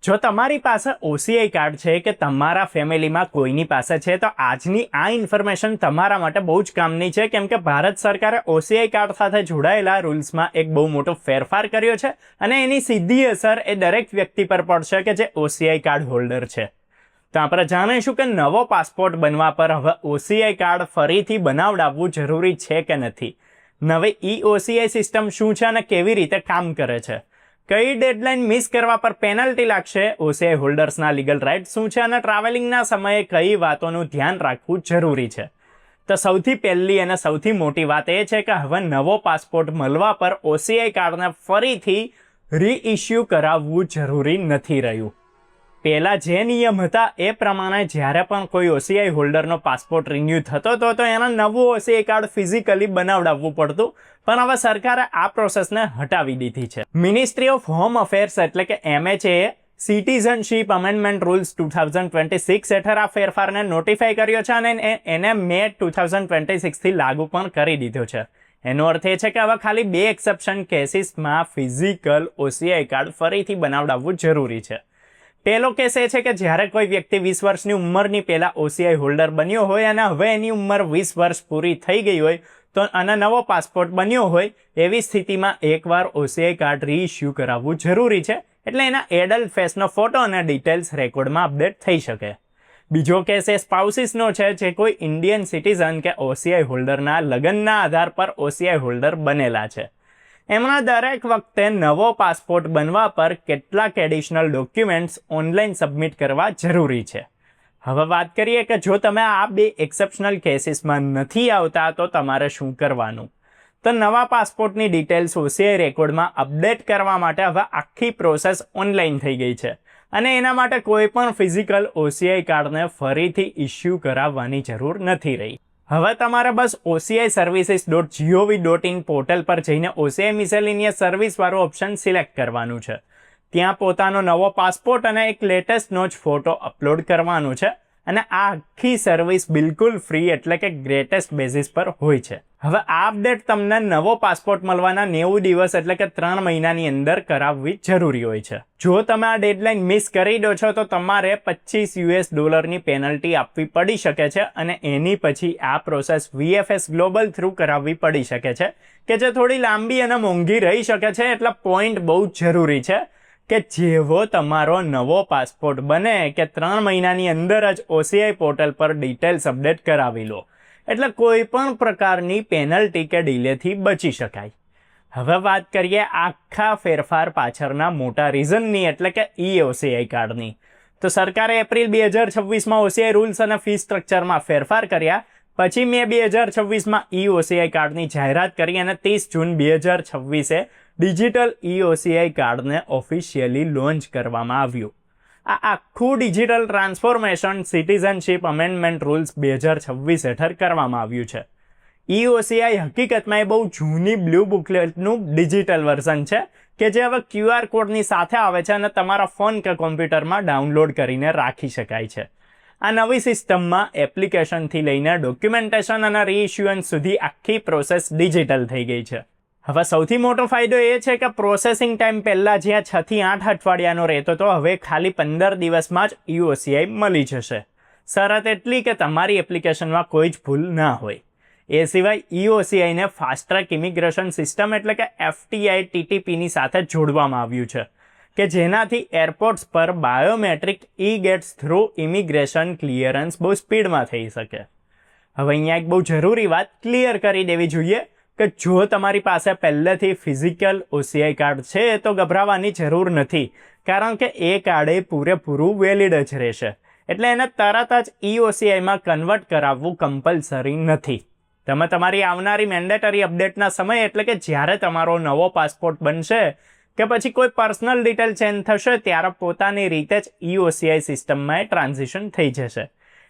જો તમારી પાસે ઓસીઆઈ કાર્ડ છે કે તમારા ફેમિલીમાં કોઈની પાસે છે તો આજની આ ઇન્ફોર્મેશન તમારા માટે બહુ જ કામની છે, કેમ કે ભારત સરકારે ઓસીઆઈ કાર્ડ સાથે જોડાયેલા રૂલ્સમાં એક બહુ મોટો ફેરફાર કર્યો છે અને એની સીધી અસર એ દરેક વ્યક્તિ પર પડશે કે જે ઓસીઆઈ કાર્ડ હોલ્ડર છે. તો આપણે જાણીશું કે નવો પાસપોર્ટ બનવા પર હવે ઓસીઆઈ કાર્ડ ફરીથી બનાવડાવવું જરૂરી છે કે નથી, નવી ઈ-ઓસીઆઈ સિસ્ટમ શું છે અને કેવી રીતે કામ કરે છે, કઈ ડેડલાઇન મિસ કરવા પર પેનલ્ટી લાગશે, ઓસીઆઈ હોલ્ડર્સના લીગલ રાઇટ શું છે અને ટ્રાવેલિંગના સમયે કઈ વાતોનું ધ્યાન રાખવું જરૂરી છે. તો સૌથી પહેલી અને સૌથી મોટી વાત એ છે કે હવે નવો પાસપોર્ટ મળવા પર ઓસીઆઈ કાર્ડને ફરીથી રીઇશ્યુ કરાવવું જરૂરી નથી રહ્યું. પહેલાં જે નિયમ હતા એ પ્રમાણે જ્યારે પણ કોઈ ઓસીઆઈ હોલ્ડરનો પાસપોર્ટ રિન્યૂ થતો હતો તો એના નવું ઓસીઆઈ કાર્ડ ફિઝિકલી બનાવડાવવું પડતું, પણ હવે સરકારે આ પ્રોસેસને હટાવી દીધી છે. મિનિસ્ટ્રી ઓફ હોમ અફેર્સ એટલે કે MHA સિટીઝનશીપ અમેન્ડમેન્ટ રૂલ્સ 2026 હેઠળ આ ફેરફારને નોટિફાઈ કર્યો છે અને એને મે 2026થી લાગુ પણ કરી દીધો છે. એનો અર્થ એ છે કે હવે ખાલી 2 એક્સેપ્શન કેસીસમાં ફિઝિકલ ઓસીઆઈ કાર્ડ ફરીથી બનાવડાવવું જરૂરી છે. પહેલો કેસ એ છે કે જ્યારે કોઈ વ્યક્તિ 20 વર્ષની ઉંમરની પહેલાં ઓસીઆઈ હોલ્ડર બન્યો હોય અને હવે એની ઉંમર 20 વર્ષ પૂરી થઈ ગઈ હોય તો અને નવો પાસપોર્ટ બન્યો હોય એવી સ્થિતિમાં એકવાર ઓસીઆઈ કાર્ડ રીઇશ્યુ કરાવવું જરૂરી છે, એટલે એના એડલ્ટ ફેસનો ફોટો અને ડિટેલ્સ રેકોર્ડમાં અપડેટ થઈ શકે. બીજો કેસ એ સ્પાઉસીસનો છે જે કોઈ ઇન્ડિયન સિટીઝન કે ઓસીઆઈ હોલ્ડરના લગ્નના આધાર પર ઓસીઆઈ હોલ્ડર બનેલા છે. એમના દરેક વખતે નવો પાસપોર્ટ બનવા પર કેટલાક એડિશનલ ડોક્યુમેન્ટ્સ ઓનલાઈન સબમિટ કરવા જરૂરી છે. હવે વાત કરીએ કે જો તમે આ 2 એક્સેપ્શનલ કેસીસમાં નથી આવતા તો તમારે શું કરવાનું. તો નવા પાસપોર્ટની ડિટેલ્સ ઓસીઆઈ રેકોર્ડમાં અપડેટ કરવા માટે હવે આખી પ્રોસેસ ઓનલાઈન થઈ ગઈ છે અને એના માટે કોઈ પણ ફિઝિકલ ઓસીઆઈ કાર્ડને ફરીથી ઇશ્યુ કરાવવાની જરૂર નથી રહી. હવે તમારે બસ ociservices.gov.in પોર્ટલ પર જઈને ઓસીઆઈ મિસેલેનિયસ સર્વિસવાળું ઓપ્શન સિલેક્ટ કરવાનું છે. ત્યાં પોતાનો નવો પાસપોર્ટ અને એક લેટેસ્ટનો જ ફોટો અપલોડ કરવાનો છે અને આ આખી સર્વિસ બિલકુલ ફ્રી એટલે કે ગ્રેટેસ્ટ બેઝિસ પર હોય છે. હવે આ અપડેટ તમને નવો પાસપોર્ટ મળવાના 90 દિવસ એટલે કે 3 મહિનાની અંદર કરાવવી જરૂરી હોય છે. જો તમે આ ડેડલાઇન મિસ કરી દો છો તો તમારે $25 પેનલ્ટી આપવી પડી શકે છે અને એની પછી આ પ્રોસેસ VFS ગ્લોબલ થ્રુ કરાવવી પડી શકે છે કે જે થોડી લાંબી અને મોંઘી રહી શકે છે. એટલે પોઈન્ટ બહુ જરૂરી છે કે જેવો તમારો નવો પાસપોર્ટ બને કે 3 મહિનાની અંદર જ ઓસીઆઈ પોર્ટલ પર ડિટેલ્સ અપડેટ કરાવી લો, એટલે કોઈ પણ પ્રકારની પેનલ્ટી કે ડિલેથી બચી શકાય. હવે વાત કરીએ આખા ફેરફાર પાછળના મોટા રીઝનની એટલે કે ઈ-ઓસીઆઈ કાર્ડની. તો સરકારે એપ્રિલ 2026માં ઓસીઆઈ રૂલ્સ અને ફી સ્ટ્રક્ચરમાં ફેરફાર કર્યા, પછી મે 2026માં ઈ-ઓસીઆઈ કાર્ડની જાહેરાત કરી અને 30 જૂન 2026એ ડિજિટલ ઈ-ઓસીઆઈ કાર્ડને ઓફિશિયલી લોન્ચ કરવામાં આવ્યું. આ આખું digital transformation citizenship amendment rules 2026 હેઠળ કરવામાં આવ્યું છે. ઈ-ઓસીઆઈ હકીકતમાં એ બહુ જૂની બ્લુ બુકલેટનું ડિજિટલ વર્ઝન છે કે જે હવે QR કોડની સાથે આવે છે અને તમારા ફોન કે કોમ્પ્યુટરમાં ડાઉનલોડ કરીને રાખી શકાય છે. આ નવી સિસ્ટમમાં એપ્લિકેશનથી લઈને ડોક્યુમેન્ટેશન અને રીઇશ્યુઅન્સ સુધી આખી પ્રોસેસ ડિજિટલ થઈ ગઈ છે. હવે સૌથી મોટો ફાયદો એ છે કે પ્રોસેસિંગ ટાઈમ પહેલાં જ્યાં 6 થી 8 અઠવાડિયાનો રહેતો તો હવે ખાલી 15 દિવસમાં જ ઈ-ઓસીઆઈ મળી જશે. શરત એટલી કે તમારી એપ્લિકેશનમાં કોઈ જ ભૂલ ના હોય. એ સિવાય ઈ-ઓસીઆઈને ફાસ્ટ ટ્રેક ઇમિગ્રેશન સિસ્ટમ એટલે કે FTI TTPની સાથે જોડવામાં આવ્યું છે કે જેનાથી એરપોર્ટ્સ પર બાયોમેટ્રિક ઈ-ગેટ્સ થ્રુ ઇમિગ્રેશન ક્લિયરન્સ બહુ સ્પીડમાં થઈ શકે. હવે અહીંયા એક બહુ જરૂરી વાત ક્લિયર કરી દેવી જોઈએ કે જો તમારી પાસે પહેલેથી ફિઝિકલ ઓસીઆઈ કાર્ડ છે તો ગભરાવાની જરૂર નથી, કારણ કે એ કાર્ડ પૂરેપૂરું વેલિડ જ રહેશે. એટલે એને તરત જ ઈ-ઓસીઆઈમાં કન્વર્ટ કરાવવું કમ્પલસરી નથી. તમે તમારી આવનારી મેન્ડેટરી અપડેટના સમય એટલે કે જ્યારે તમારો નવો પાસપોર્ટ બનશે કે પછી કોઈ પર્સનલ ડિટેલ ચેન્જ થશે ત્યારે પોતાની રીતે જ ઈ-ઓસીઆઈ સિસ્ટમમાં ટ્રાન્ઝિશન થઈ જશે.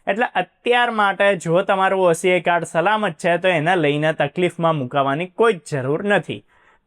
એટલે અત્યાર માટે જો તમારું ઓસીઆઈ કાર્ડ સલામત છે તો એને લઈને તકલીફમાં મુકાવાની કોઈ જ જરૂર નથી.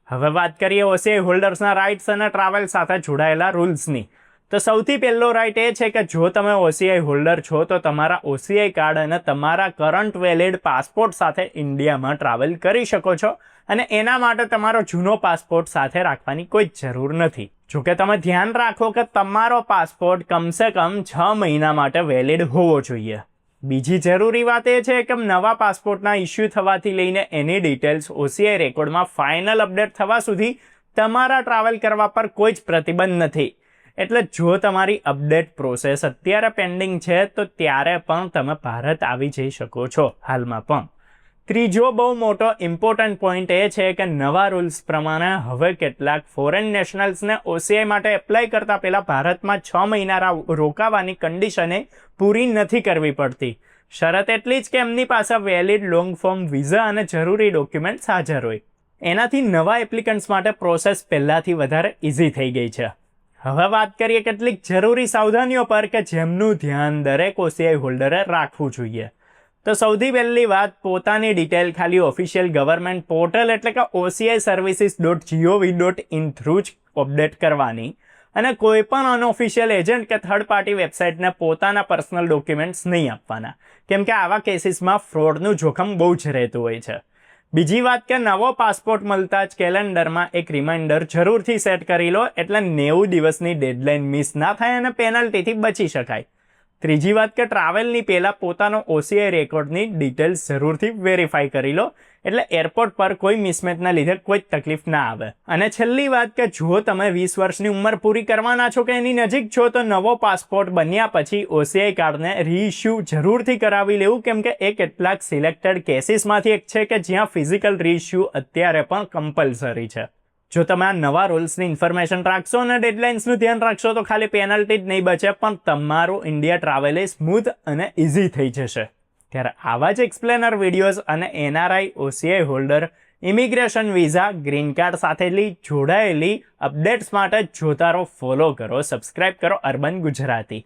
હવે વાત કરીએ ઓસીઆઈ હોલ્ડર્સના રાઇટ્સ અને ટ્રાવેલ સાથે જોડાયેલા રૂલ્સની. તો સૌથી પહેલો રાઇટ એ છે કે જો તમે OCI હોલ્ડર છો તો તમારા OCI કાર્ડ અને તમારા કરંટ વેલિડ પાસપોર્ટ સાથે ઇન્ડિયામાં ટ્રાવેલ કરી શકો છો અને એના માટે તમારો જૂનો પાસપોર્ટ સાથે રાખવાની કોઈ જરૂર નથી. જોકે તમે ધ્યાન રાખો કે તમારો પાસપોર્ટ કમસે કમ 6 મહિના માટે વેલિડ હોવો જોઈએ. બીજી જરૂરી વાત એ છે કે નવા પાસપોર્ટના ઇસ્યુ થવાથી લઈને એની ડિટેલ્સ OCI રેકોર્ડમાં ફાઇનલ અપડેટ થવા સુધી તમારા ટ્રાવેલ કરવા પર કોઈ જ પ્રતિબંધ નથી. એટલે જો તમારી અપડેટ પ્રોસેસ અત્યારે પેન્ડિંગ છે તો ત્યારે પણ તમે ભારત આવી જઈ શકો છો હાલમાં પણ. ત્રીજો બહુ મોટો ઇમ્પોર્ટન્ટ પોઈન્ટ એ છે કે નવા રૂલ્સ પ્રમાણે હવે કેટલાક ફોરેન નેશનલ્સને OCI માટે એપ્લાય કરતાં પહેલાં ભારતમાં 6 મહિના રોકાવાની કન્ડિશને પૂરી નથી કરવી પડતી. શરત એટલી જ કે એમની પાસે વેલિડ લોંગ ફોર્મ વિઝા અને જરૂરી ડોક્યુમેન્ટ્સ હાજર હોય. એનાથી નવા એપ્લિકન્ટ્સ માટે પ્રોસેસ પહેલાંથી વધારે ઇઝી થઈ ગઈ છે. હવે વાત કરીએ કેટલીક જરૂરી સાવધાનીઓ પર કે જેમનું ધ્યાન દરેક OCI હોલ્ડરે રાખવું જોઈએ. તો સૌથી પહેલી વાત, પોતાની ડિટેલ ખાલી ઓફિશિયલ ગવર્મેન્ટ પોર્ટલ એટલે કે OCIservices.gov.in થ્રુ જ અપડેટ કરવાની અને કોઈ પણ અનઓફિશિયલ એજન્ટ કે થર્ડ પાર્ટી વેબસાઇટને પોતાના પર્સનલ ડોક્યુમેન્ટ્સ નહીં આપવાના, કેમ કે આવા કેસીસમાં ફ્રોડનું જોખમ બહુ જ રહેતું હોય છે. બીજી વાત કે નવો પાસપોર્ટ મળતા જ કેલેન્ડરમાં એક રિમાઇન્ડર જરૂરથી સેટ કરી લો એટલે 90 દિવસની ડેડલાઇન મિસ ના થાય અને પેનલ્ટીથી બચી શકાય. ત્રીજી વાત કે ટ્રાવેલની પહેલાં પોતાનો OCI રેકોર્ડની ડિટેલ્સ જરૂરથી વેરીફાઈ કરી લો એટલે એરપોર્ટ પર કોઈ મિસમેચના લીધે કોઈ તકલીફ ના આવે. અને છેલ્લી વાત કે જો તમે 20 વર્ષની ઉંમર પૂરી કરવાના છો કે એની નજીક છો તો નવો પાસપોર્ટ બન્યા પછી OCI કાર્ડને રીઇશ્યુ જરૂરથી કરાવી લેવું, કેમ કે એ કેટલાક સિલેક્ટેડ કેસીસમાંથી એક છે કે જ્યાં ફિઝિકલ રીઇશ્યુ અત્યારે પણ કમ્પલસરી છે. જો તમે આ નવા રૂલ્સની ઇન્ફોર્મેશન રાખશો અને ડેડલાઇન્સનું ધ્યાન રાખશો તો ખાલી પેનલ્ટી જ નહીં બચે પણ તમારું ઇન્ડિયા ટ્રાવેલ એ સ્મૂથ અને ઇઝી થઈ જશે. ત્યારે આવા જ એક્સપ્લેનર વિડીયોઝ અને NRI OCI holder immigration visa green card સાથેની જોડાયેલી અપડેટ્સ માટે જોતા રહો, ફોલો કરો, સબસ્ક્રાઇબ કરો અર્બન ગુજરાતી.